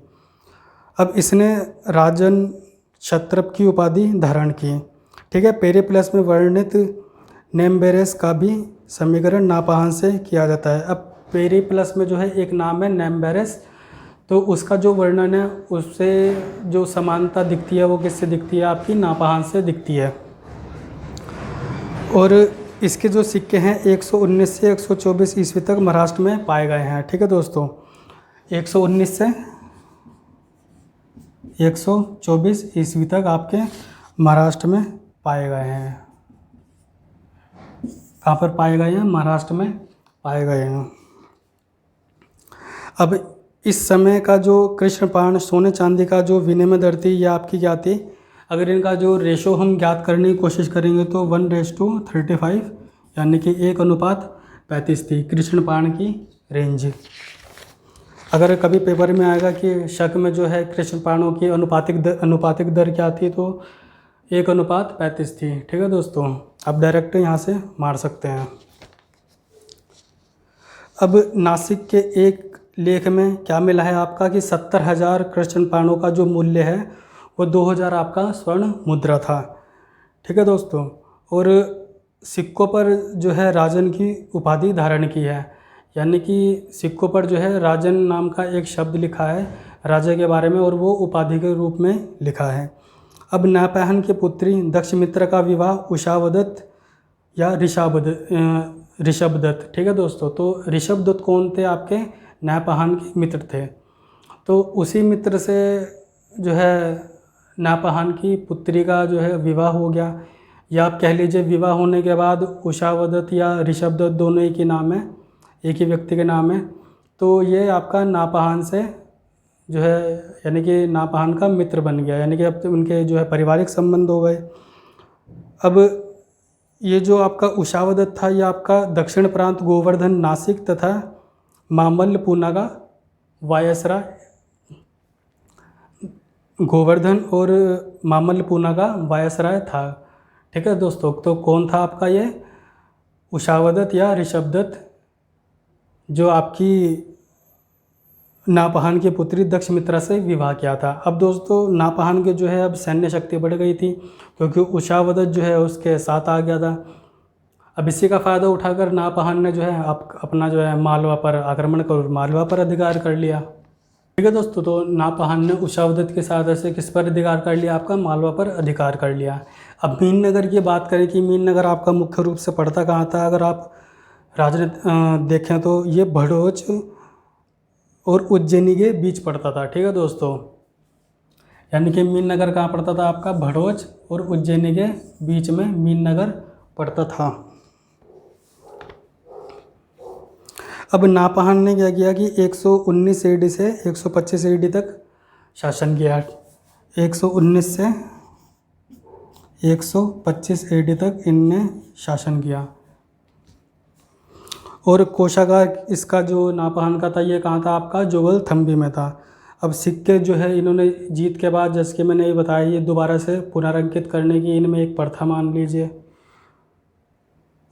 A: अब इसने राजन क्षत्रप की उपाधि धारण की। ठीक है, पेरिप्लस में वर्णित नेम्बेरेस का भी समीकरण नापहान से किया जाता है। अब पेरिप्लस में जो है एक नाम है नेम्बेरेस, तो उसका जो वर्णन है उससे जो समानता दिखती है वो किससे दिखती है, आपकी नापहान से दिखती है। और इसके जो सिक्के हैं 119 से 124 ईस्वी तक महाराष्ट्र में पाए गए हैं। ठीक है दोस्तों, 119 से 124 ईस्वी तक आपके महाराष्ट्र में पाए गए हैं। कहाँ पर पाए गए हैं, महाराष्ट्र में पाए गए हैं। अब इस समय का जो कृष्णपाण सोने चांदी का जो विनिमय दर थी ये आपकी क्या थी, अगर इनका जो रेशो हम ज्ञात करने की कोशिश करेंगे तो 1:35 यानी कि 1:35 थी कृष्णपाण की रेंज। अगर कभी पेपर में आएगा कि शक में जो है कृष्णपाणों की अनुपातिक दर क्या थी तो 1:35 थी। ठीक है दोस्तों, आप डायरेक्ट यहाँ से मार सकते हैं। अब नासिक के एक लेख में क्या मिला है आपका कि 70,000 कृष्णपाणों का जो मूल्य है वो 2000 आपका स्वर्ण मुद्रा था। ठीक है दोस्तों, और सिक्कों पर जो है राजन की उपाधि धारण की है, यानी कि सिक्कों पर जो है राजन नाम का एक शब्द लिखा है राजा के बारे में और वो उपाधि के रूप में लिखा है। अब नापहान की पुत्री दक्षमित्र का विवाह उषावदत्त या ऋषभदत्त। ठीक है दोस्तों, तो ऋषभदत्त कौन थे, आपके नापहान के मित्र थे। तो उसी मित्र से जो है नापहान की पुत्री का जो है विवाह हो गया, या आप कह लीजिए विवाह होने के बाद उषावदत्त या ऋषभदत्त दोनों एक ही नाम है, एक ही व्यक्ति के नाम है। तो ये आपका नापहान से जो है यानी कि नापहान का मित्र बन गया, यानी कि अब तो उनके जो है पारिवारिक संबंध हो गए। अब ये जो आपका उषावदत्त था, ये आपका दक्षिण प्रांत गोवर्धन, नासिक तथा मामल्ल पूना का वायसराय, गोवर्धन और मामल्ल पूना का वायसराय था। ठीक है दोस्तों, तो कौन था आपका ये उषावदत्त या ऋषभदत्त, जो आपकी नापहान की पुत्री दक्षमित्रा से विवाह किया था। अब दोस्तों नापहान के जो है अब सैन्य शक्ति बढ़ गई थी, क्योंकि उषावदत्त जो है उसके साथ आ गया था। अब इसी का फ़ायदा उठाकर नापहान ने जो है अपना जो है मालवा पर आक्रमण कर मालवा पर अधिकार कर लिया। ठीक है दोस्तों, तो नापहान ने उषावदत्त के साथ ऐसे किस पर अधिकार कर लिया, आपका मालवा पर अधिकार कर लिया। अब मीननगर की बात करें कि मीननगर आपका मुख्य रूप से पड़ता कहाँ था, अगर आप राजनीति देखें तो ये भड़ोच और उज्जैनी के बीच पड़ता था। ठीक है दोस्तों, यानी कि मीननगर कहाँ पड़ता था, आपका भड़ोच और उज्जैनी के बीच में मीननगर पड़ता था। अब नापहान ने क्या किया कि 119 AD से 125 AD तक शासन किया। 119 से 125 AD तक इनने शासन किया। और कोषागार इसका जो नापहान का था ये कहाँ था, आपका जोगलथम्बी में था। अब सिक्के जो है इन्होंने जीत के बाद, जैसे कि मैंने ये बताया, ये दोबारा से पुनरांकित करने की इनमें एक प्रथा मान लीजिए।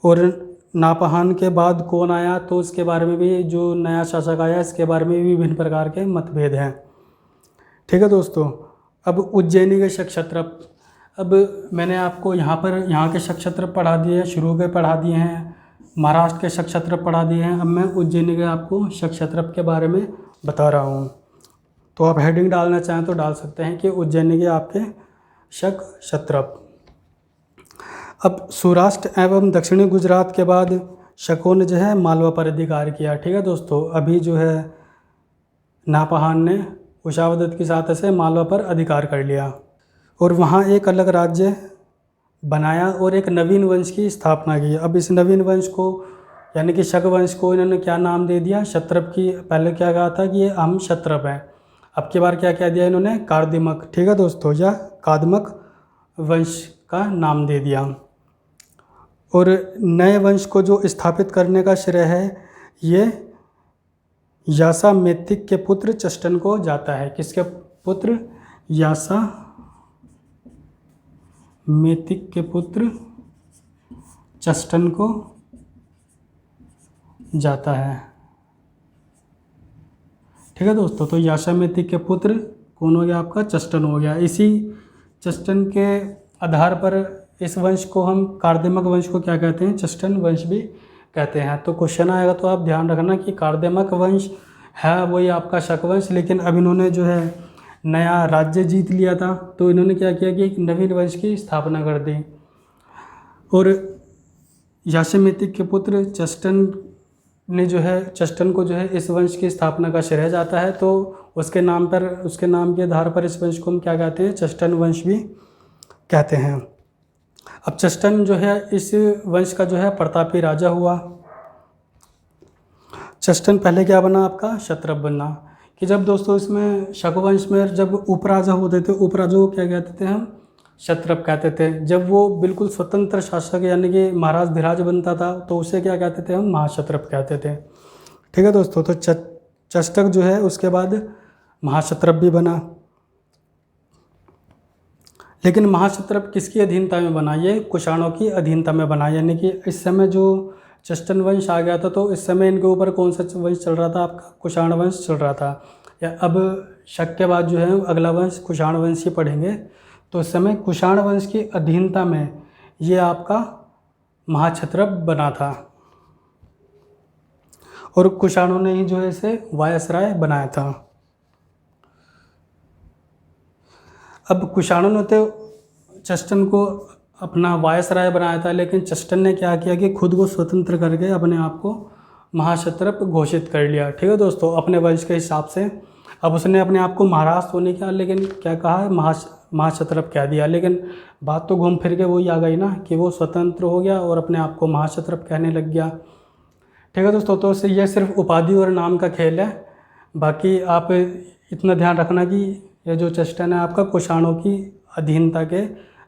A: और नापहान के बाद कौन आया, तो उसके बारे में भी, जो नया शासक आया इसके बारे में भी विभिन्न प्रकार के मतभेद हैं। ठीक है दोस्तों, अब उज्जैनी के शक क्षत्रप, अब मैंने आपको यहाँ के शक क्षत्रप पढ़ा दिए, शुरू के पढ़ा दिए हैं, महाराष्ट्र के शक क्षत्रप पढ़ा दिए हैं। अब मैं उज्जैनी के आपको शक क्षत्रप के बारे में बता रहा हूँ। तो आप हेडिंग डालना चाहें तो डाल सकते हैं कि उज्जैनी के आपके शक क्षत्रप। अब सौराष्ट्र एवं दक्षिणी गुजरात के बाद शकों ने जो है मालवा पर अधिकार किया। ठीक है दोस्तों, अभी जो है नापहान ने उषावदत्त के साथ ऐसे मालवा पर अधिकार कर लिया और वहाँ एक अलग राज्य बनाया और एक नवीन वंश की स्थापना की। अब इस नवीन वंश को यानी कि शक वंश को इन्होंने क्या नाम दे दिया, क्षत्रप की। पहले क्या कहा था कि ये हम क्षत्रप हैं, अब की बार क्या कह दिया इन्होंने, कार्दिमक। ठीक है दोस्तों, या कादमक वंश का नाम दे दिया। और नए वंश को जो स्थापित करने का श्रेय है ये यासा मेतिक के पुत्र चष्टन को जाता है। किसके पुत्र, यासा मेतिक के पुत्र चष्टन को जाता है। ठीक है दोस्तों, तो यासा मेतिक के पुत्र कौन हो गया, आपका चष्टन हो गया। इसी चष्टन के आधार पर इस वंश को हम कार्दिमक वंश को क्या कहते हैं, चष्टन वंश भी कहते हैं। तो क्वेश्चन आएगा तो आप ध्यान रखना कि कार्दिमक वंश है वही आपका शक वंश, लेकिन अब इन्होंने जो है नया राज्य जीत लिया था, तो इन्होंने क्या किया कि एक नवीन वंश की स्थापना कर दी। और यासमेतिक के पुत्र चष्टन ने जो है, चष्टन को जो है इस वंश की स्थापना का श्रेय जाता है, तो उसके नाम के आधार पर इस वंश को हम क्या कहते हैं, चष्टन वंश भी कहते हैं। अब चष्टन जो है इस वंश का जो है प्रतापी राजा हुआ। चष्टन पहले क्या बना, आपका क्षत्रप बना। कि जब दोस्तों इसमें शक वंश में जब उपराजा होते थे, उपराजा को क्या कहते थे हम, क्षत्रप कहते थे। जब वो बिल्कुल स्वतंत्र शासक यानी कि महाराज धीराज बनता था तो उसे क्या कहते थे हम, महाक्षत्रप कहते थे। ठीक है दोस्तों, तो चष्टक जो है उसके बाद महाक्षत्रप भी बना। लेकिन महाक्षत्रप किसकी अधीनता में बना, ये कुषाणों की अधीनता में बना। यानी कि इस समय जो चष्टन वंश आ गया था तो इस समय इनके ऊपर कौन सा वंश चल रहा था, आपका कुषाण वंश चल रहा था। या अब शक के बाद जो है अगला वंश कुषाण वंश ही पढ़ेंगे। तो इस समय कुषाण वंश की अधीनता में ये आपका महाक्षत्रप बना था और कुषाणों ने ही जो है इसे वायसराय बनाया था। अब कुषाणों ने तो चष्टन को अपना वायसराय बनाया था, लेकिन चष्टन ने क्या किया कि खुद को स्वतंत्र करके अपने आप को महाक्षत्रप घोषित कर लिया। ठीक है दोस्तों, अपने वंश के हिसाब से। अब उसने अपने आप को महाराष्ट्र होने का, लेकिन क्या कहा, महाक्षत्रप कह दिया, लेकिन बात तो घूम फिर के वही आ गई ना कि वो स्वतंत्र हो गया और अपने आप को महाक्षत्रप कहने लग गया। ठीक है दोस्तों, तो ये सिर्फ उपाधि और नाम का खेल है। बाकी आप इतना ध्यान रखना कि ये जो चेस्टन है आपका कुषाणों की अधीनता के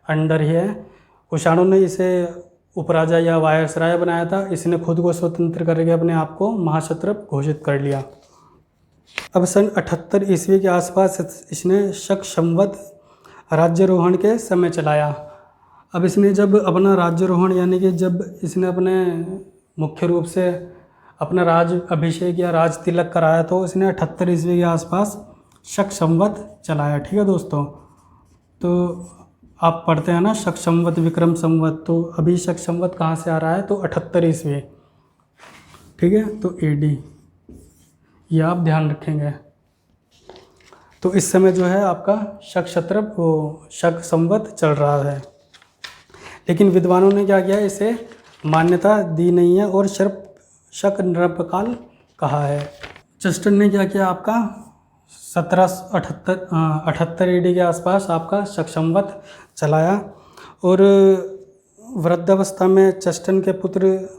A: अंडर ही है। कुषाणों ने इसे उपराजा या वायसराय बनाया था, इसने खुद को स्वतंत्र करके अपने आप को महाक्षत्रप घोषित कर लिया। अब सन 78 ईस्वी के आसपास इसने शक संवत राज्यारोहण के समय चलाया। अब इसने जब अपना राज्यारोहण यानी कि जब इसने अपने मुख्य रूप से अपना राज अभिषेक या राज तिलक कराया तो इसने 78 ईस्वी के आसपास शक संवत चलाया। ठीक है दोस्तों, तो आप पढ़ते हैं ना शक संवत विक्रम संवत, तो अभी शक संवत कहाँ से आ रहा है, तो 78 ईस्वी। ठीक है, तो एडी ये आप ध्यान रखेंगे। तो इस समय जो है आपका शक क्षत्रप वो शक संवत चल रहा है, लेकिन विद्वानों ने क्या किया, इसे मान्यता दी नहीं है और सिर्फ शक नृपकाल कहा है। चेस्टन ने क्या किया, आपका 1778 एडी के आसपास आपका शक संवत चलाया और वृद्धावस्था में चेस्टन के पुत्र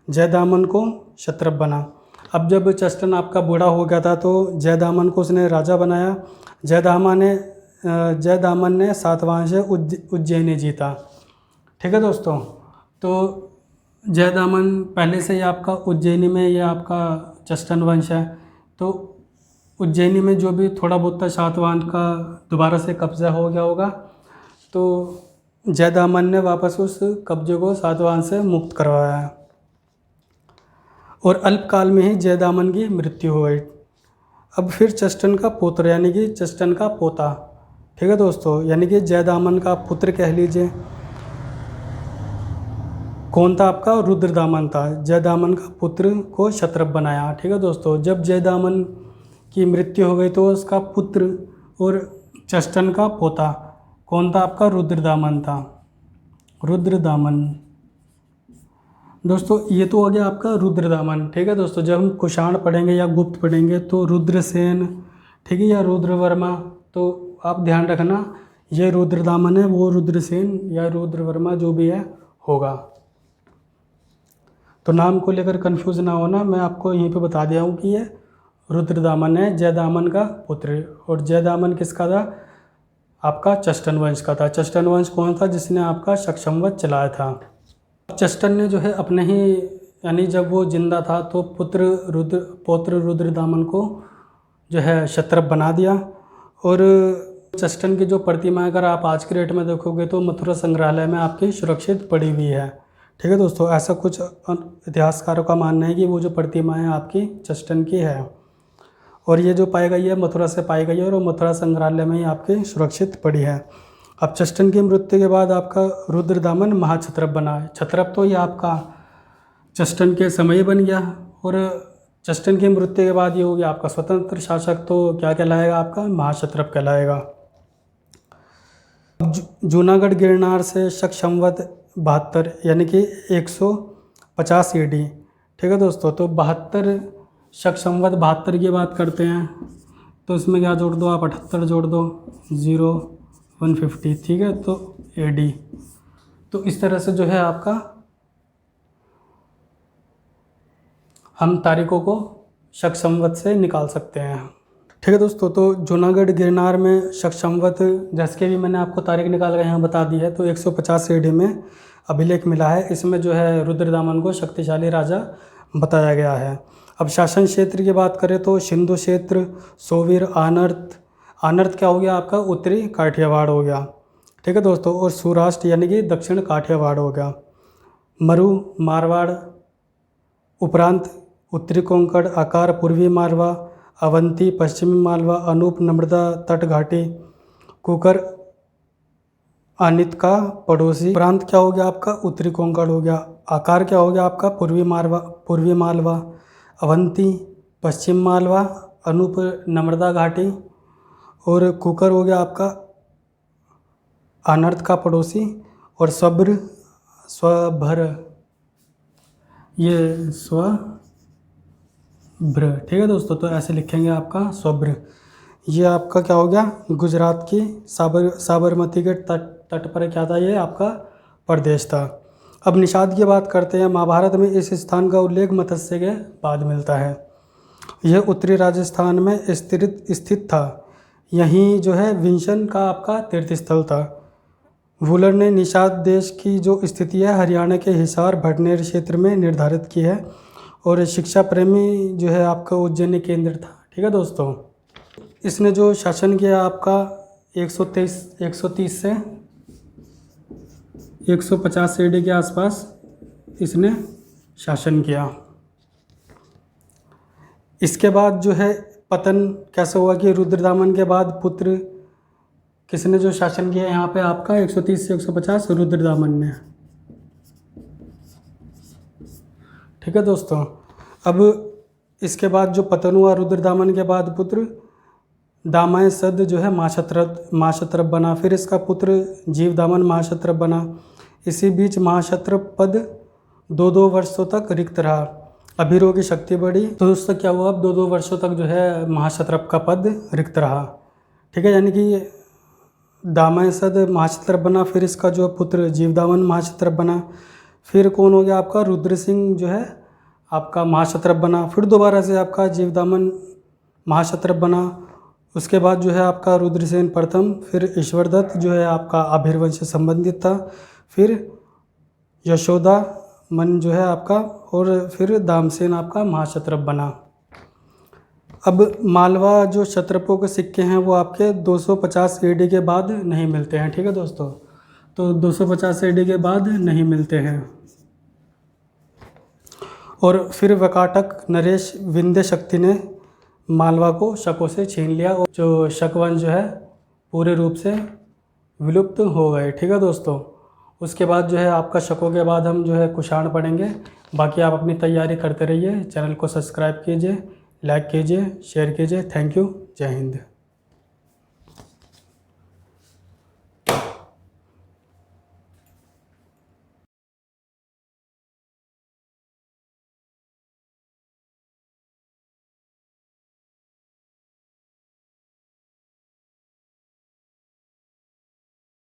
A: जयदामन को क्षत्रप बना। अब जब चेस्टन आपका बूढ़ा हो गया था तो जयदामन को उसने राजा बनाया। जयदामन ने सातवां से उज्जैनी जीता। ठीक है दोस्तों, तो जयदामन पहले से ही आपका उज्जैनी में ये आपका चेस्टन वंश है, तो उज्जैनी में जो भी थोड़ा बहुत सातवाहन का दोबारा से कब्जा हो गया होगा, तो जयदामन ने वापस उस कब्जे को सातवाहन से मुक्त करवाया और अल्पकाल में ही जयदामन की मृत्यु हो गई। अब फिर चेस्टन का पुत्र यानी कि चेस्टन का पोता, ठीक है दोस्तों, यानी कि जयदामन का पुत्र कह लीजिए, कौन था आपका, रुद्रदामन था। जयदामन का पुत्र को क्षत्रप बनाया। ठीक है दोस्तों, जब जयदामन की मृत्यु हो गई तो उसका पुत्र और चेस्टन का पोता कौन था आपका, रुद्रदामन था। रुद्रदामन दोस्तों, ये तो हो गया आपका रुद्रदामन। ठीक है दोस्तों, जब हम कुषाण पढ़ेंगे या गुप्त पढ़ेंगे तो रुद्रसेन, ठीक है, या रुद्रवर्मा, तो आप ध्यान रखना ये रुद्रदामन है, वो रुद्रसेन या रुद्रवर्मा जो भी है होगा। तो नाम को लेकर कंफ्यूज ना होना, मैं आपको यहीं पे बता दिया हूँ कि ये रुद्रदामन है, जयदामन का पुत्र। और जयदामन किसका था, आपका चेस्टन वंश का था। चेस्टन वंश कौन था, जिसने आपका शक संवत चलाया था। चेस्टन ने जो है अपने ही यानी जब वो जिंदा था तो पौत्र रुद्रदामन को जो है क्षत्रप बना दिया। और चेस्टन की जो प्रतिमा अगर आप आज के डेट में देखोगे तो मथुरा संग्रहालय में आपकी सुरक्षित पड़ी हुई है। ठीक है दोस्तों, ऐसा कुछ इतिहासकारों का मानना है कि वो जो प्रतिमा है आपकी चेस्टन की है और ये जो पाई गई है मथुरा से पाई गई है और मथुरा संग्रहालय में ही आपकी सुरक्षित पड़ी है। अब चेस्टन की मृत्यु के बाद आपका रुद्रदामन महाक्षत्रप बना है। क्षत्रप तो ये आपका चेस्टन के समय बन गया और चेस्टन की मृत्यु के बाद ये हो गया आपका स्वतंत्र शासक, तो क्या कहलाएगा आपका, महाक्षत्रप कहलाएगा। जूनागढ़ गिरनार से शक संवत 72 यानी कि 150 एडी। ठीक है दोस्तों, तो 72 शक संवत 72 की बात करते हैं तो इसमें क्या जोड़ दो आप, 78 जोड़ दो, 150। ठीक है, तो एडी। तो इस तरह से जो है आपका हम तारीखों को शक संवत से निकाल सकते हैं। ठीक है दोस्तों, तो जूनागढ़ गिरनार में शक संवत जैसे कि भी मैंने आपको तारीख निकाल कर यहाँ बता दी है, तो 150 एडी में अभिलेख मिला है। इसमें जो है रुद्रदामन को शक्तिशाली राजा बताया गया है। अब शासन क्षेत्र की बात करें तो सिंधु क्षेत्र, सोवीर, आनर्त क्या हो गया आपका, उत्तरी काठियावाड़ हो गया। ठीक है दोस्तों, और सौराष्ट्र यानी कि दक्षिण काठियावाड़ हो गया। मरु मारवाड़, उपरांत उत्तरी कोंकण, आकार पूर्वी मालवा, अवंती पश्चिमी मालवा, अनूप नर्मदा तट घाटी, कुकर अनित का पड़ोसी। प्रांत क्या हो गया आपका, उत्तरी कोंकण हो गया। आकार क्या हो गया आपका, पूर्वी मालवा, अवंती पश्चिम मालवा, अनूप नर्मदा घाटी, और कुकर हो गया आपका अनर्थ का पड़ोसी, और स्वभ्र ये स्वभ्र। ठीक है दोस्तों, तो ऐसे लिखेंगे आपका स्वभ्र। ये आपका क्या हो गया, गुजरात की साबरमती के तट पर क्या था, ये आपका प्रदेश था। अब निषाद की बात करते हैं। महाभारत में इस स्थान का उल्लेख मत्स्य के बाद मिलता है। यह उत्तरी राजस्थान में स्थित था। यहीं जो है विंशन का आपका तीर्थ स्थल था। वुलर ने निषाद देश की जो स्थिति है हरियाणा के हिसार भटनेर क्षेत्र में निर्धारित की है, और शिक्षा प्रेमी जो है आपका उज्जैन केंद्र था। ठीक है दोस्तों, इसने जो शासन किया आपका 130 से 150 AD के आसपास इसने शासन किया। इसके बाद जो है पतन कैसे हुआ कि रुद्रदामन के बाद पुत्र किसने जो शासन किया यहाँ पे आपका 130 से 150, रुद्रदामन ने। ठीक है दोस्तों, अब इसके बाद जो पतन हुआ रुद्रदामन के बाद पुत्र दामाय सद जो है महाक्षत्रप बना। फिर इसका पुत्र जीवदामन महाक्षत्रप बना। इसी बीच महाक्षत्रप पद 2 वर्षों तक रिक्त रहा। अभिरोह की शक्ति बढ़ी तो दोस्तों क्या हुआ, अब 2 वर्षों तक जो है महाक्षत्रप का पद रिक्त रहा। ठीक है, यानी कि दामाय सद महाक्षत्रप बना, फिर इसका जो पुत्र जीवदामन महाक्षत्रप बना। फिर कौन हो गया आपका, रुद्र सिंह जो है आपका महाक्षत्रप बना। फिर दोबारा से आपका जीवदामन महाक्षत्रप बना। उसके बाद जो है आपका रुद्रसेन प्रथम, फिर ईश्वरदत्त जो है आपका आभिर्वंश से संबंधित था। फिर यशोदा मन जो है आपका, और फिर दामसेन आपका महाक्षत्रप बना। अब मालवा जो क्षत्रपों के सिक्के हैं वो आपके 250 AD के बाद नहीं मिलते हैं। ठीक है दोस्तों, तो 250 AD के बाद नहीं मिलते हैं। और फिर वकाटक नरेश विंध्य शक्ति ने मालवा को शकों से छीन लिया, और जो शक वंश जो है पूरे रूप से विलुप्त हो गए। ठीक है दोस्तों, उसके बाद जो है आपका शकों के बाद हम जो है कुषाण पढ़ेंगे। बाकी आप अपनी तैयारी करते रहिए। चैनल को सब्सक्राइब कीजिए, लाइक कीजिए, शेयर कीजिए। Thank you. जय हिंद।